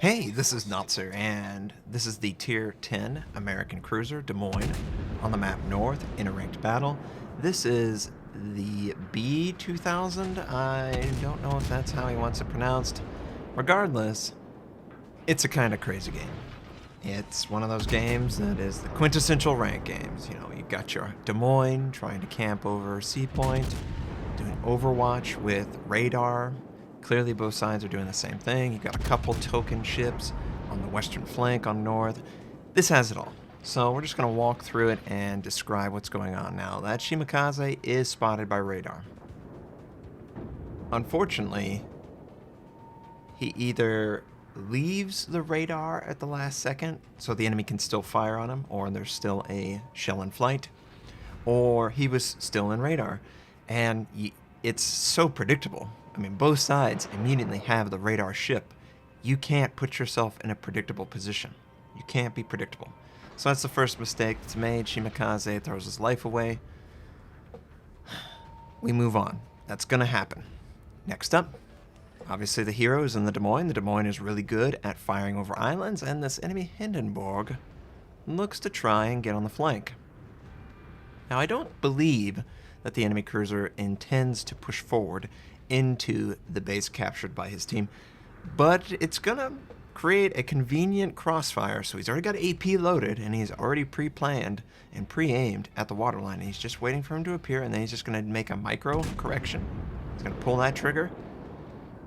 Hey, this is Notser, and this is the Tier 10 American cruiser, Des Moines, on the map north in a ranked battle. This is the B-2000. I don't know if that's how he wants it pronounced. Regardless, it's a kind of crazy game. It's one of those games that is the quintessential rank games. You know, you got your Des Moines trying to camp over Sea Point, doing Overwatch with radar. Clearly both sides are doing the same thing. You got a couple token ships on the western flank on north. This has it all. So we're just going to walk through it and describe what's going on now. That Shimakaze is spotted by radar. Unfortunately, he either leaves the radar at the last second so the enemy can still fire on him, or there's still a shell in flight, or he was still in radar. And it's so predictable. I mean, both sides immediately have the radar ship. You can't put yourself in a predictable position. You can't be predictable. So that's the first mistake that's made. Shimakaze throws his life away. We move on. That's going to happen. Next up, obviously the hero is in the Des Moines. The Des Moines is really good at firing over islands, and this enemy Hindenburg looks to try and get on the flank. Now, I don't believe that the enemy cruiser intends to push forward into the base captured by his team, but it's gonna create a convenient crossfire. So he's already got AP loaded, and he's already pre-planned and pre-aimed at the waterline. He's just waiting for him to appear, and then he's just gonna make a micro correction. He's gonna pull that trigger,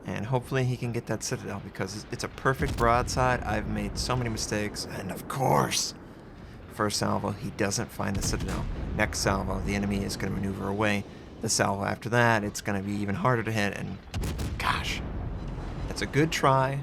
and hopefully he can get that citadel, because it's a perfect broadside. I've made so many mistakes, and of course, first salvo, he doesn't find the citadel. Next salvo, the enemy is going to maneuver away. The salvo after that, it's going to be even harder to hit, and gosh, it's a good try.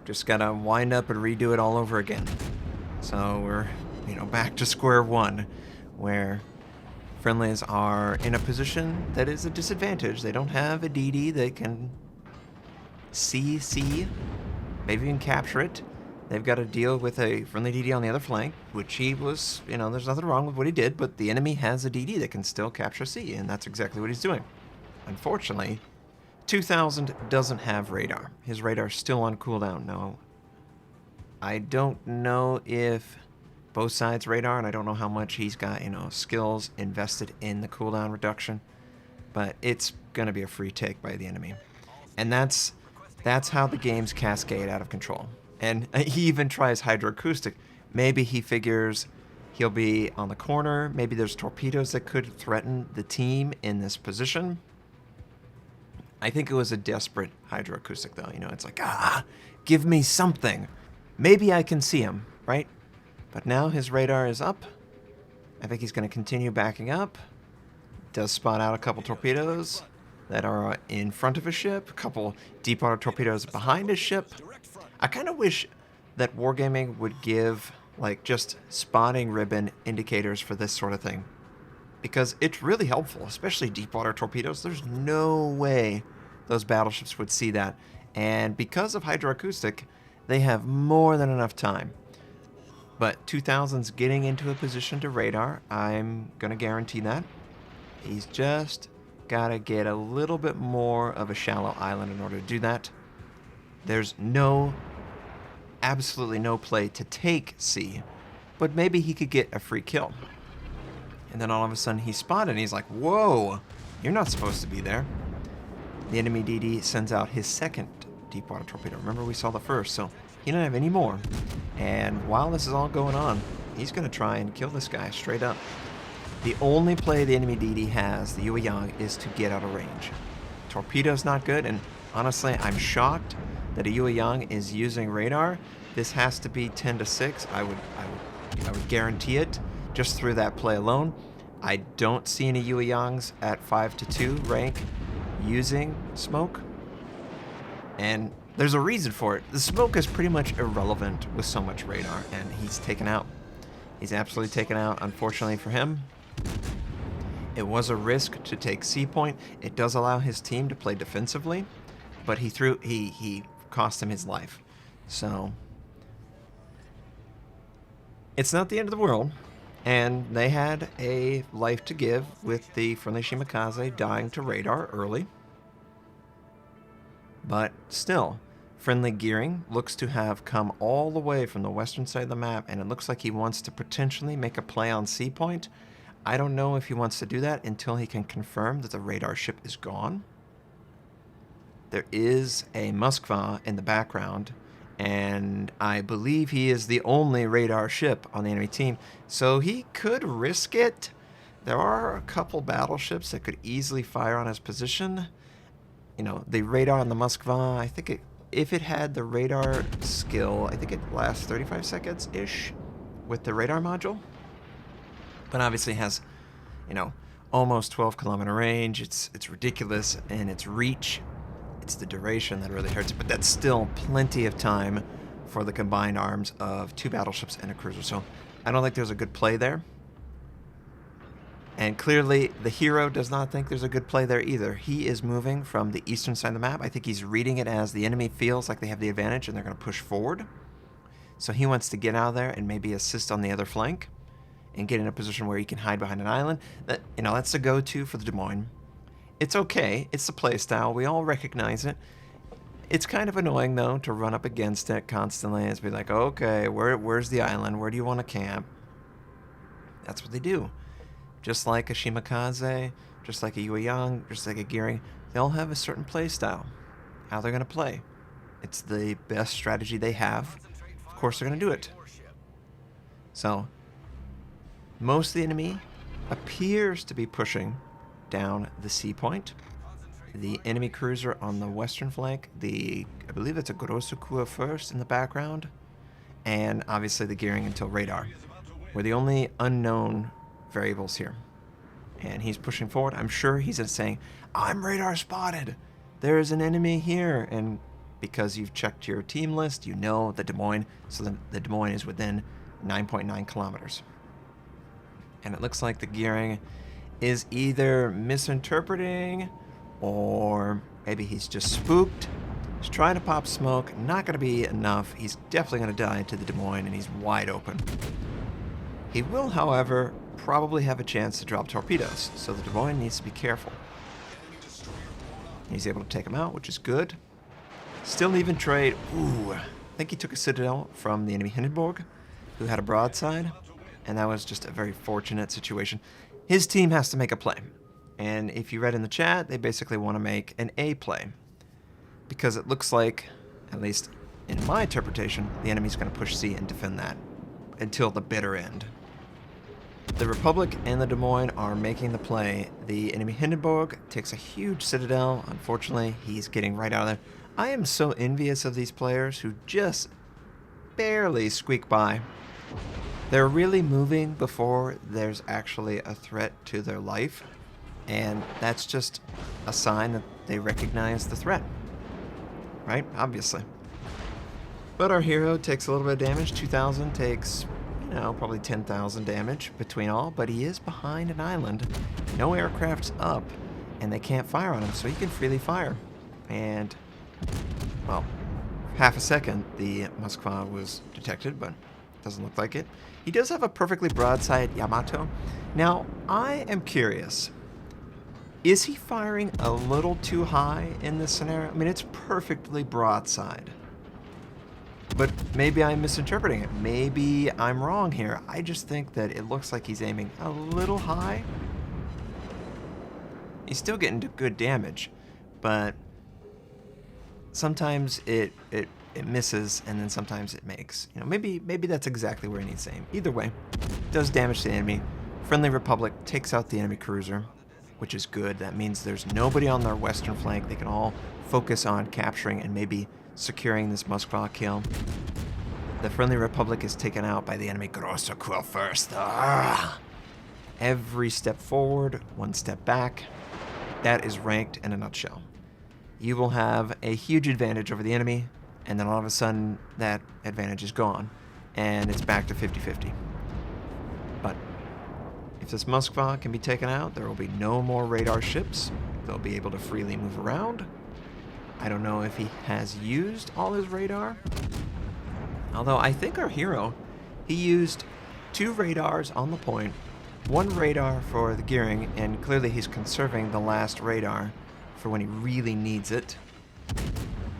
Just got to wind up and redo it all over again. So we're, back to square one, where friendlies are in a position that is a disadvantage. They don't have a DD that can see, maybe even capture it. They've got to deal with a friendly DD on the other flank, which he was, there's nothing wrong with what he did, but the enemy has a DD that can still capture C, and that's exactly what he's doing. Unfortunately, 2000 doesn't have radar. His radar's still on cooldown. No, I don't know if both sides radar, and I don't know how much he's got, skills invested in the cooldown reduction, but it's going to be a free take by the enemy. And that's how the games cascade out of control. And he even tries hydroacoustic. Maybe he figures he'll be on the corner. Maybe there's torpedoes that could threaten the team in this position. I think it was a desperate hydroacoustic, though. It's like, give me something. Maybe I can see him, right? But now his radar is up. I think he's going to continue backing up. Does spot out a couple torpedoes that are in front of his ship. A couple deep water torpedoes behind his ship. I kind of wish that Wargaming would give, just spotting ribbon indicators for this sort of thing, because it's really helpful, especially deep water torpedoes. There's no way those battleships would see that, and because of hydroacoustic, they have more than enough time. But 2000's getting into a position to radar. I'm going to guarantee that. He's just got to get a little bit more of a shallow island in order to do that. There's absolutely no play to take C, but maybe he could get a free kill. And then all of a sudden he's spotted, and he's like, whoa, you're not supposed to be there. The enemy DD sends out his second deep water torpedo. Remember, we saw the first, so he doesn't have any more. And while this is all going on, he's going to try and kill this guy straight up. The only play the enemy DD has, the Yueyang, is to get out of range. Torpedo's not good, and honestly, I'm shocked that a Yueyang is using radar. This has to be 10-6. I would guarantee it just through that play alone. I don't see any Yueyangs at 5-2 rank using smoke, and there's a reason for it. The smoke is pretty much irrelevant with so much radar, and he's taken out. He's absolutely taken out, unfortunately for him. It was a risk to take C point. It does allow his team to play defensively, but he cost him his life. So it's not the end of the world, and they had a life to give with the friendly Shimakaze dying to radar early. But still, friendly gearing looks to have come all the way from the western side of the map, and it looks like he wants to potentially make a play on C point. I don't know if he wants to do that until he can confirm that the radar ship is gone. There is a Moskva in the background, and I believe he is the only radar ship on the enemy team, so he could risk it. There are a couple battleships that could easily fire on his position. You know, the radar on the Moskva, I think if it had the radar skill, I think it lasts 35 seconds-ish with the radar module. But obviously has, you know, almost 12-kilometer range. It's ridiculous, and its reach, it's the duration that really hurts it. But that's still plenty of time for the combined arms of 2 battleships and a cruiser. So I don't think there's a good play there. And clearly, the hero does not think there's a good play there either. He is moving from the eastern side of the map. I think he's reading it as the enemy feels like they have the advantage and they're going to push forward. So he wants to get out of there and maybe assist on the other flank and get in a position where he can hide behind an island. That's the go-to for the Des Moines. It's okay. It's the play style. We all recognize it. It's kind of annoying, though, to run up against it constantly and be like, okay, where's the island? Where do you want to camp? That's what they do. Just like a Shimakaze, just like a Yueyang, just like a Gearing, they all have a certain play style, how they're going to play. It's the best strategy they have. Of course they're going to do it. So, most of the enemy appears to be pushing down the C point. The enemy cruiser on the western flank, I believe it's a Gorosukua first in the background, and obviously the Gearing until radar. We're the only unknown variables here, and he's pushing forward. I'm sure he's saying, I'm radar spotted, there is an enemy here, and because you've checked your team list, you know the Des Moines, so the Des Moines is within 9.9 kilometers. And it looks like the Gearing is either misinterpreting, or maybe he's just spooked. He's trying to pop smoke, not going to be enough. He's definitely going to die to the Des Moines, and he's wide open. He will, however, probably have a chance to drop torpedoes, so the Des Moines needs to be careful. He's able to take him out, which is good. Still even trade. Ooh, I think he took a citadel from the enemy Hindenburg, who had a broadside, and that was just a very fortunate situation. His team has to make a play, and if you read in the chat, they basically want to make an A play, because it looks like, at least in my interpretation, the enemy's going to push C and defend that until the bitter end. The Republic and the Des Moines are making the play. The enemy Hindenburg takes a huge citadel. Unfortunately, he's getting right out of there. I am so envious of these players who just barely squeak by. They're really moving before there's actually a threat to their life, and that's just a sign that they recognize the threat, right? Obviously. But our hero takes a little bit of damage. 2,000 takes, probably 10,000 damage between all, but he is behind an island. No aircraft's up, and they can't fire on him, so he can freely fire. And, well, half a second, the Moskva was detected, but doesn't look like it. He does have a perfectly broadside Yamato. Now, I am curious. Is he firing a little too high in this scenario? I mean, it's perfectly broadside. But maybe I'm misinterpreting it. Maybe I'm wrong here. I just think that it looks like he's aiming a little high. He's still getting good damage, but sometimes it misses, and then sometimes it makes. Maybe that's exactly where he needs to aim. Either way, does damage to the enemy. Friendly Republic takes out the enemy cruiser, which is good. That means there's nobody on their western flank. They can all focus on capturing and maybe securing this Moskva kill. The Friendly Republic is taken out by the enemy Gorosukua first. Every step forward, one step back. That is ranked in a nutshell. You will have a huge advantage over the enemy, and then all of a sudden that advantage is gone, and it's back to 50-50. But if this Moskva can be taken out, there will be no more radar ships. They'll be able to freely move around. I don't know if he has used all his radar. Although I think our hero, he used 2 radars on the point, 1 radar for the gearing, and clearly he's conserving the last radar for when he really needs it.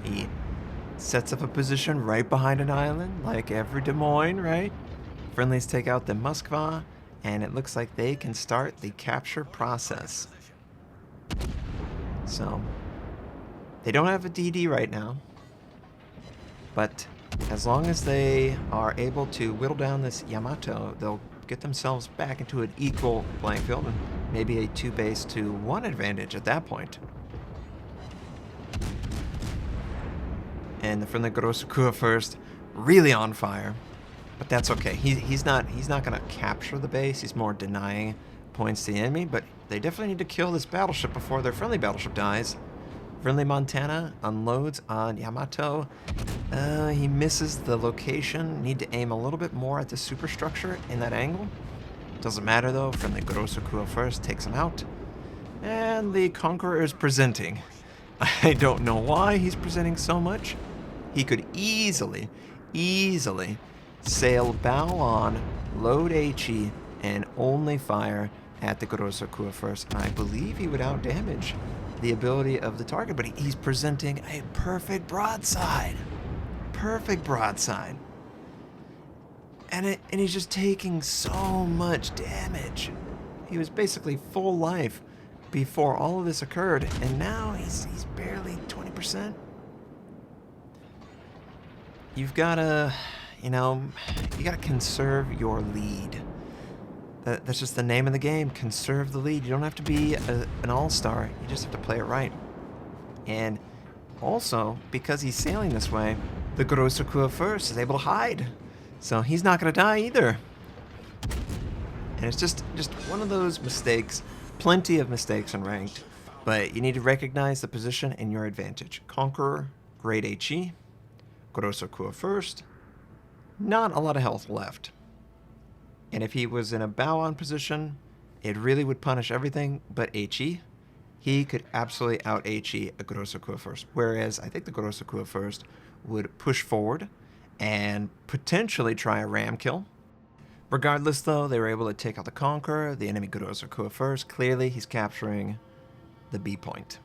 He Sets up a position right behind an island, like every Des Moines, right? Friendlies take out the Moskva, and it looks like they can start the capture process. So, they don't have a DD right now, but as long as they are able to whittle down this Yamato, they'll get themselves back into an equal playing field, and maybe a 2-base to 1 advantage at that point. And the friendly Gorosukua first, really on fire, but that's okay. He's not going to capture the base. He's more denying points to the enemy, but they definitely need to kill this battleship before their friendly battleship dies. Friendly Montana unloads on Yamato. He misses the location. Need to aim a little bit more at the superstructure in that angle. Doesn't matter though. Friendly Gorosukua first takes him out. And the Conqueror is presenting. I don't know why he's presenting so much. He could easily sail bow on, load HE, and only fire at the Gorosukua first. And I believe he would outdamage the ability of the target, but he's presenting a perfect broadside. Perfect broadside. And he's just taking so much damage. He was basically full life before all of this occurred, and now he's barely 20%. You've gotta, you gotta conserve your lead. That's just the name of the game. Conserve the lead. You don't have to be an all-star. You just have to play it right. And also, because he's sailing this way, the Gorosukua first is able to hide. So he's not going to die either. And it's just one of those mistakes. Plenty of mistakes in ranked. But you need to recognize the position in your advantage. Conqueror, great HE. Gorosukua first. Not a lot of health left. And if he was in a bow-on position, it really would punish everything but HE. He could absolutely out-HE a Gorosukua first. Whereas I think the Gorosukua first would push forward and potentially try a ram kill. Regardless, though, they were able to take out the Conqueror, the enemy Gorosukua first. Clearly, he's capturing the B point.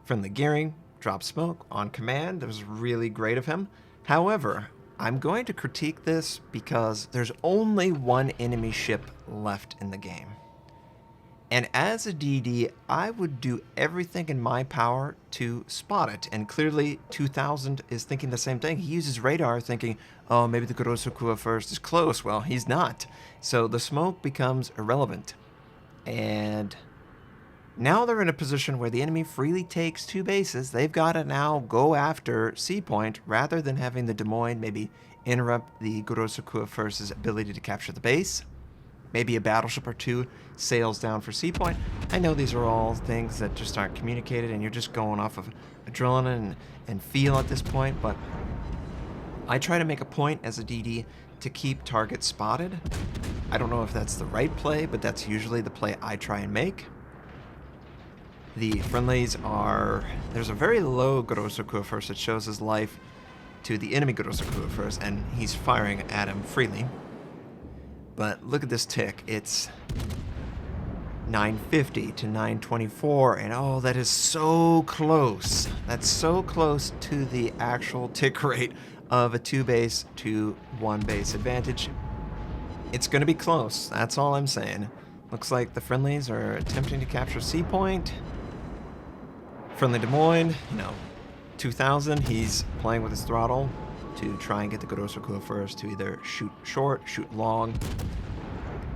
Friendly gearing, drop smoke on command. That was really great of him. However, I'm going to critique this because there's only one enemy ship left in the game. And as a DD, I would do everything in my power to spot it. And clearly, 2000 is thinking the same thing. He uses radar thinking, oh, maybe the Gorosukua first is close. Well, he's not. So the smoke becomes irrelevant. And now they're in a position where the enemy freely takes 2 bases. They've got to now go after C point rather than having the Des Moines maybe interrupt the Gorosukua first's ability to capture the base. Maybe a battleship or 2 sails down for C point. I know these are all things that just aren't communicated and you're just going off of adrenaline and feel at this point, but I try to make a point as a DD to keep targets spotted. I don't know if that's the right play, but that's usually the play I try and make. The friendlies are... There's a very low Gorosukua first that shows his life to the enemy Gorosukua first, and he's firing at him freely. But look at this tick. It's 950 to 924, and oh, that is so close. That's so close to the actual tick rate of a 2-base to 1-base advantage. It's going to be close. That's all I'm saying. Looks like the friendlies are attempting to capture C point. Friendly Des Moines, 2000, he's playing with his throttle to try and get the Gorosukua first to either shoot short, shoot long.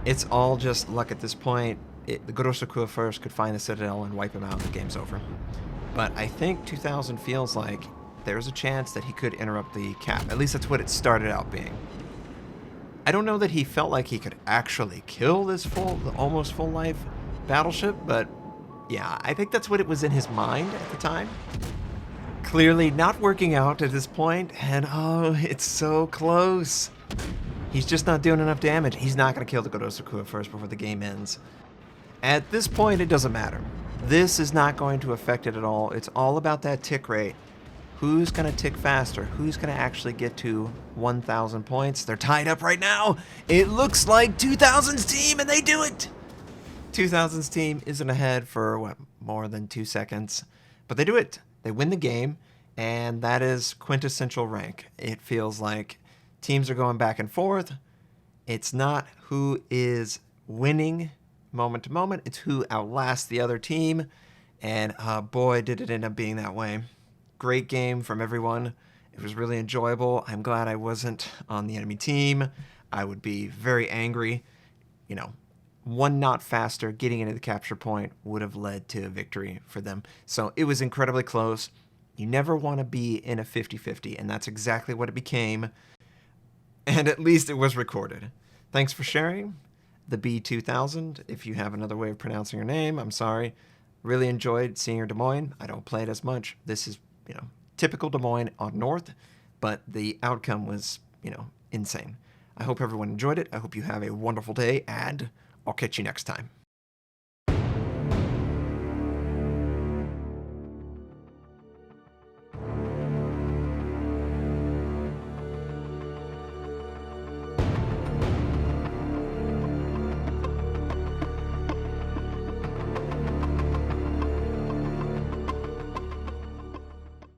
It's all just luck at this point. The Gorosukua first could find the Citadel and wipe him out, and the game's over. But I think 2000 feels like there's a chance that he could interrupt the cap. At least that's what it started out being. I don't know that he felt like he could actually kill this almost full life battleship, but yeah, I think that's what it was in his mind at the time. Clearly not working out at this point, and oh, it's so close. He's just not doing enough damage. He's not going to kill the Gorosukua first before the game ends. At this point, it doesn't matter. This is not going to affect it at all. It's all about that tick rate. Who's going to tick faster? Who's going to actually get to 1,000 points? They're tied up right now. It looks like 2000's team, and they do it. 2000's team isn't ahead for, more than 2 seconds. But they do it. They win the game, And that is quintessential rank. It feels like teams are going back and forth. It's not who is winning moment to moment, it's who outlasts the other team. And boy, did it end up being that way. Great game from everyone. It was really enjoyable. I'm glad I wasn't on the enemy team. I would be very angry. You know, one knot faster getting into the capture point would have led to a victory for them. So it was incredibly close. You never want to be in a 50-50, and that's exactly what it became. And at least it was recorded. Thanks for sharing. The B2000, if you have another way of pronouncing your name, I'm sorry. Really enjoyed seeing your Des Moines. I don't play it as much. This is, typical Des Moines on North, but the outcome was, insane. I hope everyone enjoyed it. I hope you have a wonderful day, and I'll catch you next time.